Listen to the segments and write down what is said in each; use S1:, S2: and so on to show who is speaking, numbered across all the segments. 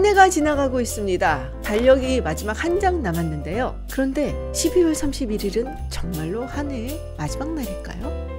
S1: 한 해가 지나가고 있습니다. 달력이 마지막 한 장 남았는데요. 그런데 12월 31일은 정말로 한 해의 마지막 날일까요?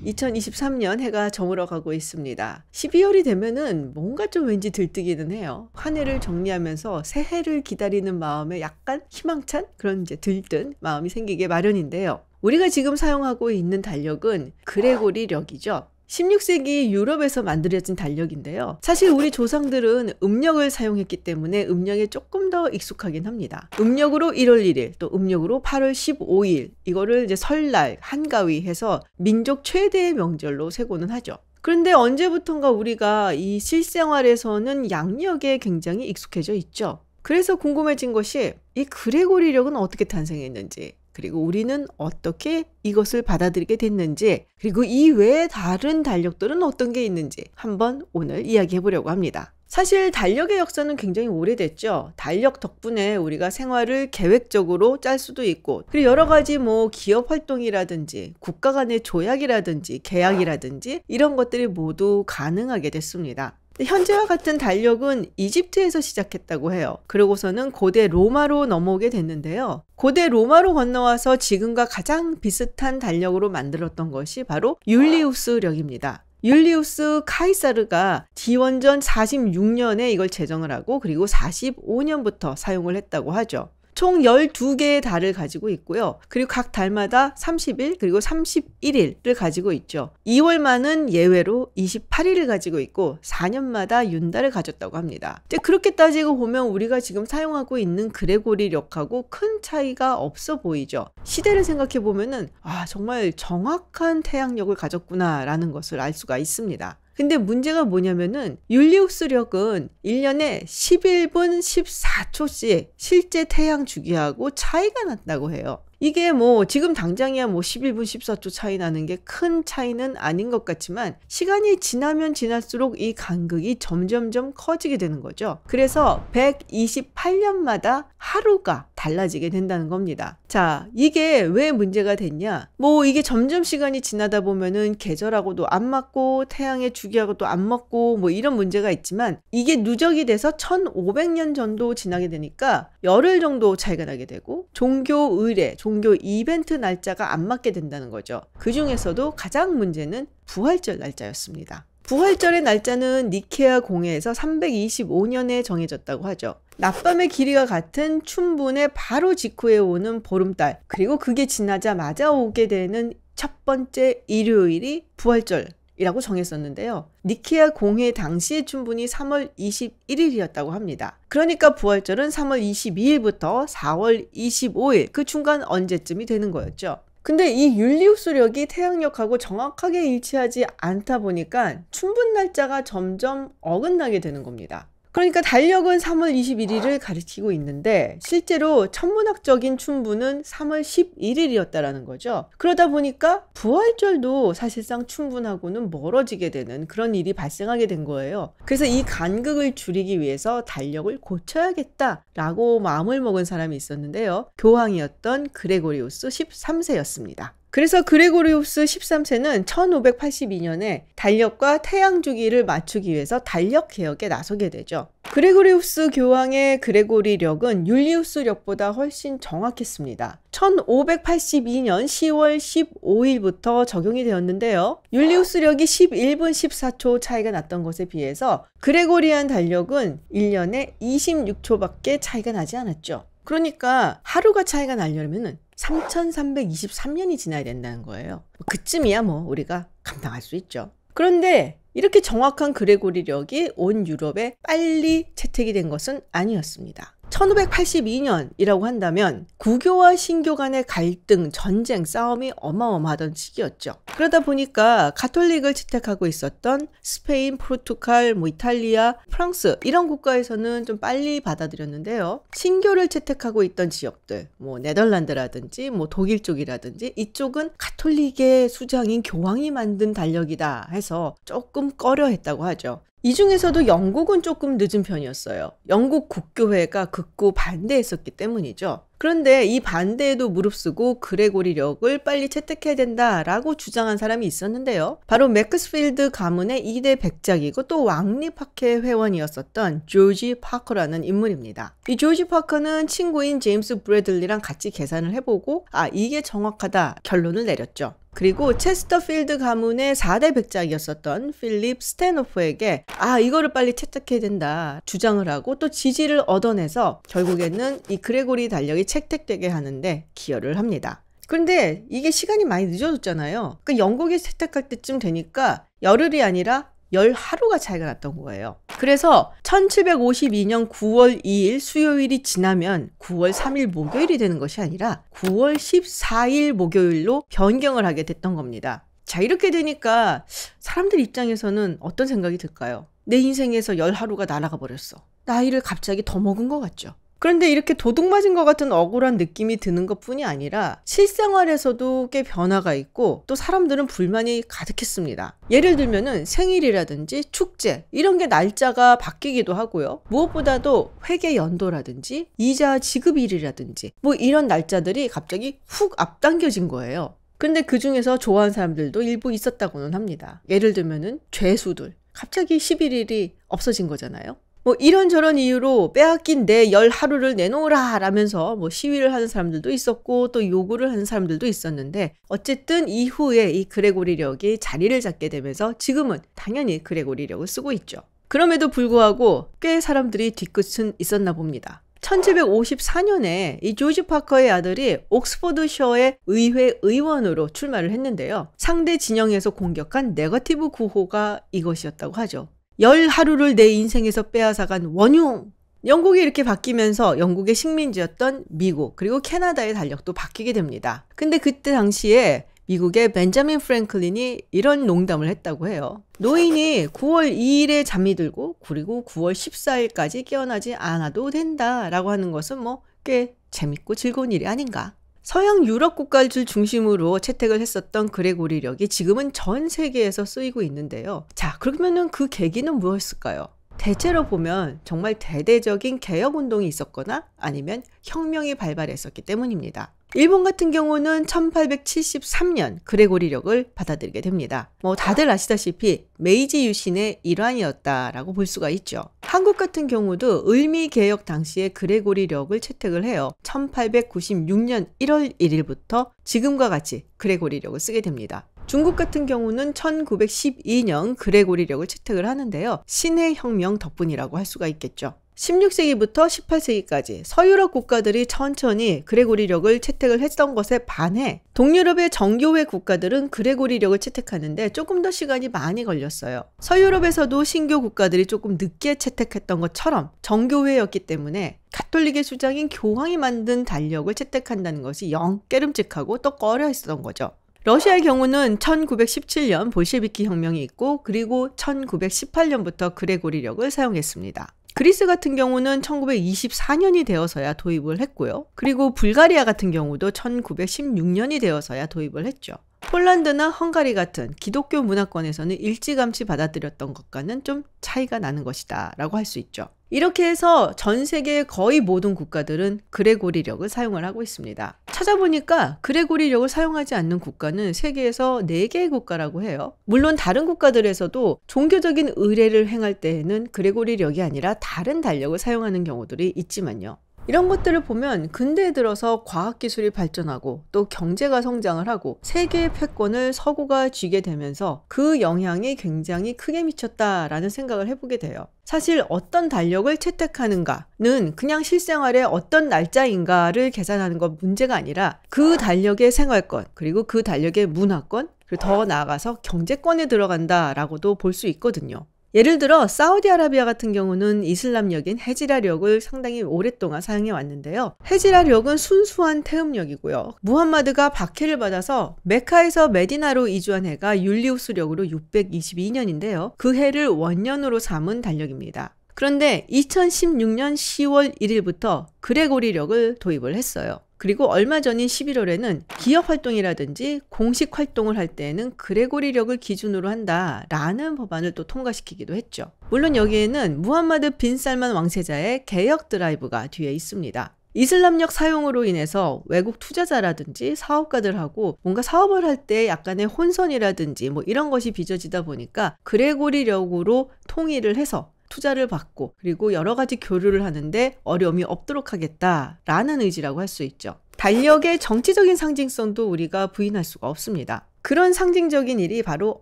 S1: 2023년 해가 저물어 가고 있습니다. 12월이 되면은 뭔가 좀 왠지 들뜨기는 해요. 한 해를 정리하면서 새해를 기다리는 마음에 약간 희망찬 그런 이제 들뜬 마음이 생기게 마련인데요. 우리가 지금 사용하고 있는 달력은 그레고리력이죠. 16세기 유럽에서 만들어진 달력인데요. 사실 우리 조상들은 음력을 사용했기 때문에 음력에 조금 더 익숙하긴 합니다. 음력으로 1월 1일, 또 음력으로 8월 15일, 이거를 이제 설날, 한가위 해서 민족 최대의 명절로 세고는 하죠. 그런데 언제부턴가 우리가 이 실생활에서는 양력에 굉장히 익숙해져 있죠. 그래서 궁금해진 것이 이 그레고리력은 어떻게 탄생했는지, 그리고 우리는 어떻게 이것을 받아들이게 됐는지, 그리고 이 외에 다른 달력들은 어떤 게 있는지 한번 오늘 이야기해 보려고 합니다. 사실 달력의 역사는 굉장히 오래됐죠. 달력 덕분에 우리가 생활을 계획적으로 짤 수도 있고, 그리고 여러 가지 기업 활동이라든지 국가 간의 조약이라든지 계약이라든지 이런 것들이 모두 가능하게 됐습니다. 현재와 같은 달력은 이집트에서 시작했다고 해요. 그러고서는 고대 로마로 넘어오게 됐는데요. 고대 로마로 건너와서 지금과 가장 비슷한 달력으로 만들었던 것이 바로 율리우스력입니다. 율리우스 카이사르가 기원전 46년에 이걸 제정을 하고 그리고 45년부터 사용을 했다고 하죠. 총 12개의 달을 가지고 있고요. 그리고 각 달마다 30일 그리고 31일을 가지고 있죠. 2월만은 예외로 28일을 가지고 있고 4년마다 윤달을 가졌다고 합니다. 이제 그렇게 따지고 보면 우리가 지금 사용하고 있는 그레고리력하고 큰 차이가 없어 보이죠. 시대를 생각해 보면은 정말 정확한 태양력을 가졌구나 라는 것을 알 수가 있습니다. 근데 문제가 뭐냐면은 율리우스력은 1년에 11분 14초씩 실제 태양 주기하고 차이가 났다고 해요. 이게 지금 당장이야 11분 14초 차이 나는 게 큰 차이는 아닌 것 같지만 시간이 지나면 지날수록 이 간극이 점점점 커지게 되는 거죠. 그래서 128년마다 하루가 달라지게 된다는 겁니다. 자, 이게 왜 문제가 됐냐? 이게 점점 시간이 지나다 보면은 계절하고도 안 맞고 태양의 주기하고도 안 맞고 이런 문제가 있지만 이게 누적이 돼서 1500년 정도 지나게 되니까 열흘 정도 차이가 나게 되고 종교 의례, 종교 이벤트 날짜가 안 맞게 된다는 거죠. 그 중에서도 가장 문제는 부활절 날짜였습니다. 부활절의 날짜는 니케아 공회에서 325년에 정해졌다고 하죠. 낮밤의 길이가 같은 춘분의 바로 직후에 오는 보름달, 그리고 그게 지나자마자 오게 되는 첫 번째 일요일이 부활절이라고 정했었는데요. 니케아 공회 당시의 춘분이 3월 21일이었다고 합니다. 그러니까 부활절은 3월 22일부터 4월 25일 그 중간 언제쯤이 되는 거였죠. 근데 이 율리우스력이 태양력하고 정확하게 일치하지 않다 보니까 춘분 날짜가 점점 어긋나게 되는 겁니다. 그러니까 달력은 3월 21일을 가리키고 있는데 실제로 천문학적인 춘분은 3월 11일이었다라는 거죠. 그러다 보니까 부활절도 사실상 춘분하고는 멀어지게 되는 그런 일이 발생하게 된 거예요. 그래서 이 간극을 줄이기 위해서 달력을 고쳐야겠다라고 마음을 먹은 사람이 있었는데요. 교황이었던 그레고리우스 13세였습니다. 그래서 그레고리우스 13세는 1582년에 달력과 태양 주기를 맞추기 위해서 달력 개혁에 나서게 되죠. 그레고리우스 교황의 그레고리력은 율리우스력보다 훨씬 정확했습니다. 1582년 10월 15일부터 적용이 되었는데요. 율리우스력이 11분 14초 차이가 났던 것에 비해서 그레고리안 달력은 1년에 26초밖에 차이가 나지 않았죠. 그러니까 하루가 차이가 나려면은 3323년이 지나야 된다는 거예요. 그쯤이야 우리가 감당할 수 있죠. 그런데 이렇게 정확한 그레고리력이 온 유럽에 빨리 채택이 된 것은 아니었습니다. 1582년이라고 한다면 구교와 신교 간의 갈등, 전쟁, 싸움이 어마어마하던 시기였죠. 그러다 보니까 가톨릭을 채택하고 있었던 스페인, 포르투갈, 이탈리아, 프랑스 이런 국가에서는 좀 빨리 받아들였는데요. 신교를 채택하고 있던 지역들, 네덜란드라든지 독일 쪽이라든지 이쪽은 가톨릭의 수장인 교황이 만든 달력이다 해서 조금 꺼려했다고 하죠. 이 중에서도 영국은 조금 늦은 편이었어요. 영국 국교회가 극구 반대했었기 때문이죠. 그런데 이 반대에도 무릅쓰고 그레고리력을 빨리 채택해야 된다라고 주장한 사람이 있었는데요. 바로 맥스필드 가문의 2대 백작이고 또 왕립학회 회원이었었던 조지 파커라는 인물입니다. 이 조지 파커는 친구인 제임스 브래들리랑 같이 계산을 해보고 이게 정확하다 결론을 내렸죠. 그리고 체스터필드 가문의 4대 백작이었었던 필립 스탠호프에게 이거를 빨리 채택해야 된다 주장을 하고 또 지지를 얻어내서 결국에는 이 그레고리 달력이 채택되게 하는데 기여를 합니다. 그런데 이게 시간이 많이 늦어졌잖아요. 그러니까 영국이 채택할 때쯤 되니까 열흘이 아니라 10하루가 차이가 났던 거예요. 그래서 1752년 9월 2일 수요일이 지나면 9월 3일 목요일이 되는 것이 아니라 9월 14일 목요일로 변경을 하게 됐던 겁니다. 자, 이렇게 되니까 사람들 입장에서는 어떤 생각이 들까요? 내 인생에서 10하루가 날아가 버렸어. 나이를 갑자기 더 먹은 것 같죠. 그런데 이렇게 도둑 맞은 것 같은 억울한 느낌이 드는 것뿐이 아니라 실생활에서도 꽤 변화가 있고 또 사람들은 불만이 가득했습니다. 예를 들면은 생일이라든지 축제 이런 게 날짜가 바뀌기도 하고요. 무엇보다도 회계 연도라든지 이자 지급일이라든지 이런 날짜들이 갑자기 훅 앞당겨진 거예요. 근데 그 중에서 좋아하는 사람들도 일부 있었다고는 합니다. 예를 들면은 죄수들 갑자기 11일이 없어진 거잖아요. 이런저런 이유로 빼앗긴 내 10하루를 내놓으라 라면서 시위를 하는 사람들도 있었고 또 요구를 하는 사람들도 있었는데 어쨌든 이후에 이 그레고리력이 자리를 잡게 되면서 지금은 당연히 그레고리력을 쓰고 있죠. 그럼에도 불구하고 꽤 사람들이 뒤끝은 있었나 봅니다. 1754년에 이 조지 파커의 아들이 옥스퍼드셔의 의회 의원으로 출마를 했는데요. 상대 진영에서 공격한 네거티브 구호가 이것이었다고 하죠. 10하루를 내 인생에서 빼앗아간 원흉! 영국이 이렇게 바뀌면서 영국의 식민지였던 미국 그리고 캐나다의 달력도 바뀌게 됩니다. 근데 그때 당시에 미국의 벤자민 프랭클린이 이런 농담을 했다고 해요. 노인이 9월 2일에 잠이 들고 그리고 9월 14일까지 깨어나지 않아도 된다라고 하는 것은 꽤 재밌고 즐거운 일이 아닌가. 서양 유럽 국가를 중심으로 채택을 했었던 그레고리력이 지금은 전 세계에서 쓰이고 있는데요. 자, 그러면은 그 계기는 무엇일까요? 대체로 보면 정말 대대적인 개혁운동이 있었거나 아니면 혁명이 발발했었기 때문입니다. 일본 같은 경우는 1873년 그레고리력을 받아들이게 됩니다. 다들 아시다시피 메이지 유신의 일환이었다라고 볼 수가 있죠. 한국 같은 경우도 을미개혁 당시에 그레고리력을 채택을 해요. 1896년 1월 1일부터 지금과 같이 그레고리력을 쓰게 됩니다. 중국 같은 경우는 1912년 그레고리력을 채택을 하는데요. 신해 혁명 덕분이라고 할 수가 있겠죠. 16세기부터 18세기까지 서유럽 국가들이 천천히 그레고리력을 채택을 했던 것에 반해 동유럽의 정교회 국가들은 그레고리력을 채택하는데 조금 더 시간이 많이 걸렸어요. 서유럽에서도 신교 국가들이 조금 늦게 채택했던 것처럼 정교회였기 때문에 가톨릭의 주장인 교황이 만든 달력을 채택한다는 것이 영 깨름직하고 또 꺼려 있었던 거죠. 러시아의 경우는 1917년 볼셰비키 혁명이 있고 그리고 1918년부터 그레고리력을 사용했습니다. 그리스 같은 경우는 1924년이 되어서야 도입을 했고요. 그리고 불가리아 같은 경우도 1916년이 되어서야 도입을 했죠. 폴란드나 헝가리 같은 기독교 문화권에서는 일찌감치 받아들였던 것과는 좀 차이가 나는 것이다 라고 할 수 있죠. 이렇게 해서 전 세계의 거의 모든 국가들은 그레고리력을 사용을 하고 있습니다. 찾아보니까 그레고리력을 사용하지 않는 국가는 세계에서 4개의 국가라고 해요. 물론 다른 국가들에서도 종교적인 의례를 행할 때에는 그레고리력이 아니라 다른 달력을 사용하는 경우들이 있지만요. 이런 것들을 보면 근대에 들어서 과학기술이 발전하고 또 경제가 성장을 하고 세계의 패권을 서구가 쥐게 되면서 그 영향이 굉장히 크게 미쳤다라는 생각을 해보게 돼요. 사실 어떤 달력을 채택하는가는 그냥 실생활에 어떤 날짜인가를 계산하는 것 문제가 아니라 그 달력의 생활권 그리고 그 달력의 문화권 그리고 더 나아가서 경제권에 들어간다라고도 볼 수 있거든요. 예를 들어 사우디아라비아 같은 경우는 이슬람력인 헤지라력을 상당히 오랫동안 사용해 왔는데요. 헤지라력은 순수한 태음력이고요. 무함마드가 박해를 받아서 메카에서 메디나로 이주한 해가 율리우스력으로 622년인데요. 그 해를 원년으로 삼은 달력입니다. 그런데 2016년 10월 1일부터 그레고리력을 도입을 했어요. 그리고 얼마 전인 11월에는 기업 활동이라든지 공식 활동을 할 때에는 그레고리력을 기준으로 한다라는 법안을 또 통과시키기도 했죠. 물론 여기에는 무함마드 빈 살만 왕세자의 개혁 드라이브가 뒤에 있습니다. 이슬람력 사용으로 인해서 외국 투자자라든지 사업가들하고 뭔가 사업을 할 때 약간의 혼선이라든지 뭐 이런 것이 빚어지다 보니까 그레고리력으로 통일을 해서 투자를 받고 그리고 여러 가지 교류를 하는데 어려움이 없도록 하겠다라는 의지라고 할 수 있죠. 달력의 정치적인 상징성도 우리가 부인할 수가 없습니다. 그런 상징적인 일이 바로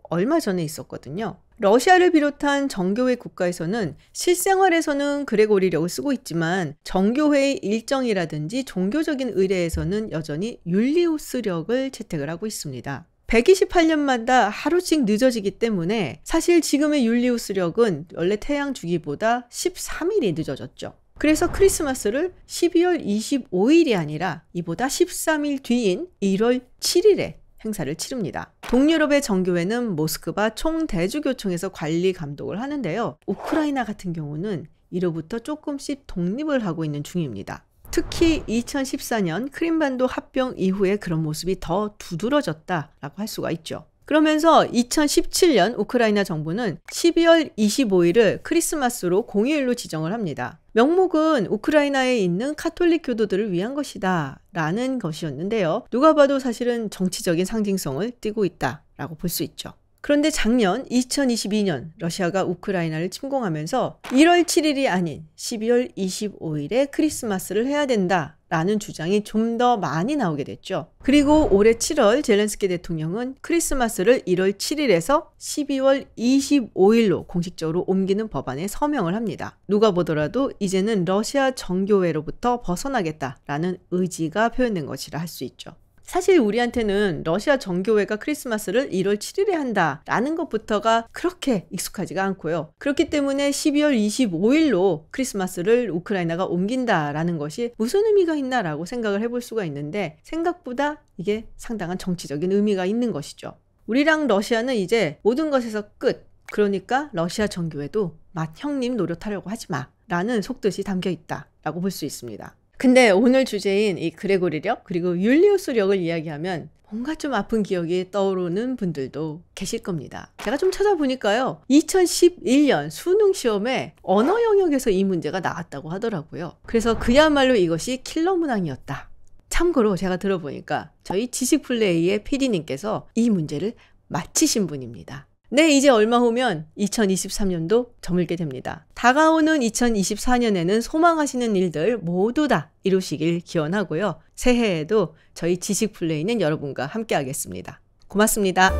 S1: 얼마 전에 있었거든요. 러시아를 비롯한 정교회 국가에서는 실생활에서는 그레고리력을 쓰고 있지만 정교회의 일정이라든지 종교적인 의례에서는 여전히 율리우스력을 채택을 하고 있습니다. 128년마다 하루씩 늦어지기 때문에 사실 지금의 율리우스력은 원래 태양 주기보다 13일이 늦어졌죠. 그래서 크리스마스를 12월 25일이 아니라 이보다 13일 뒤인 1월 7일에 행사를 치릅니다. 동유럽의 정교회는 모스크바 총대주교청에서 관리 감독을 하는데요. 우크라이나 같은 경우는 이로부터 조금씩 독립을 하고 있는 중입니다. 특히 2014년 크림반도 합병 이후에 그런 모습이 더 두드러졌다라고 할 수가 있죠. 그러면서 2017년 우크라이나 정부는 12월 25일을 크리스마스로 공휴일로 지정을 합니다. 명목은 우크라이나에 있는 카톨릭 교도들을 위한 것이다 라는 것이었는데요. 누가 봐도 사실은 정치적인 상징성을 띠고 있다라고 볼 수 있죠. 그런데 작년 2022년 러시아가 우크라이나를 침공하면서 1월 7일이 아닌 12월 25일에 크리스마스를 해야 된다라는 주장이 좀 더 많이 나오게 됐죠. 그리고 올해 7월 젤렌스키 대통령은 크리스마스를 1월 7일에서 12월 25일로 공식적으로 옮기는 법안에 서명을 합니다. 누가 보더라도 이제는 러시아 정교회로부터 벗어나겠다라는 의지가 표현된 것이라 할 수 있죠. 사실 우리한테는 러시아 정교회가 크리스마스를 1월 7일에 한다라는 것부터가 그렇게 익숙하지가 않고요. 그렇기 때문에 12월 25일로 크리스마스를 우크라이나가 옮긴다라는 것이 무슨 의미가 있나라고 생각을 해볼 수가 있는데 생각보다 이게 상당한 정치적인 의미가 있는 것이죠. 우리랑 러시아는 이제 모든 것에서 끝. 그러니까 러시아 정교회도 형님 노릇하려고 하지 마 라는 속뜻이 담겨 있다라고 볼 수 있습니다. 근데 오늘 주제인 이 그레고리력 그리고 율리우스력을 이야기하면 뭔가 좀 아픈 기억이 떠오르는 분들도 계실 겁니다. 제가 좀 찾아보니까요. 2011년 수능 시험에 언어 영역에서 이 문제가 나왔다고 하더라고요. 그래서 그야말로 이것이 킬러 문항이었다. 참고로 제가 들어보니까 저희 지식플레이의 PD님께서 이 문제를 맞히신 분입니다. 네, 이제 얼마 후면 2023년도 저물게 됩니다. 다가오는 2024년에는 소망하시는 일들 모두 다 이루시길 기원하고요. 새해에도 저희 지식플레이는 여러분과 함께 하겠습니다. 고맙습니다.